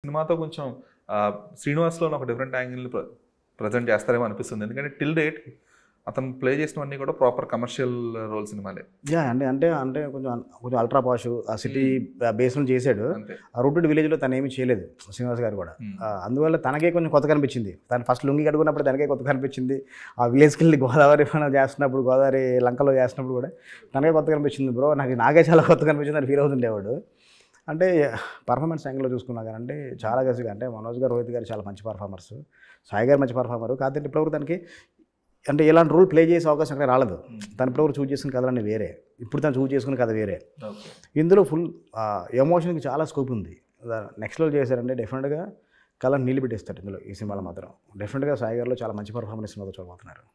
సినిమాతో కొంచెం శ్రీనివాస్లో ఒక డిఫరెంట్ యాంగిల్ ప్రజెంట్ చేస్తారేమో అనిపిస్తుంది. ఎందుకంటే టిల్ డేట్ అతను ప్లే చేసినవన్నీ కూడా ప్రాపర్ కమర్షియల్ రోల్ సినిమాలే. యా అంటే కొంచెం కొంచెం అల్ట్రా పాష్ ఆ సిటీ బేస్లో చేశాడు. ఆ రూటెడ్ విలేజ్లో తను ఏమీ చేయలేదు శ్రీనివాస్ గారు కూడా. అందువల్ల తనకే కొంచెం కొత్త కనిపించింది. తను ఫస్ట్ లుంగి కట్టుకున్నప్పుడు తనకే కొత్త కనిపించింది. ఆ విలేజ్కి వెళ్ళి గోదావరి చేస్తున్నప్పుడు, గోదావరి లంకలో చేస్తున్నప్పుడు కూడా తనకే కొత్త కనిపించింది. బ్రో నాకే చాలా కొత్త కనిపించింది అని ఫీల్ అవుతుండేవాడు. అంటే పర్ఫార్మెన్స్ యాంగిల్లో చూసుకున్నా కానీ అంటే చాలా గసిగా అంటే మనోజ్ గారు, రోహిత్ గారు చాలా మంచి పర్ఫార్మర్స్, సాయి గారు మంచి పర్ఫార్మర్. కాకపోతే ఇప్పటివరకు దానికి అంటే ఇలాంటి రోల్ ప్లే చేసే అవకాశం అక్కడ రాలేదు. తను ఇప్పటివరకు చూస్ చేసుకున్న కథలన్నీ వేరే, ఇప్పుడు తను చూస్ చేసుకున్న కథ వేరే. ఇందులో ఫుల్ ఎమోషన్కి చాలా స్కోప్ ఉంది. నెక్స్ట్ రోజు చేశారంటే డెఫినెట్గా కళ నీళ్ళు పెట్టేస్తారు ఇందులో. ఈ సినిమాలో మాత్రం డెఫినెట్గా సాయి గారిలో చాలా మంచి పర్ఫార్మెన్స్ చూడబోతున్నారు.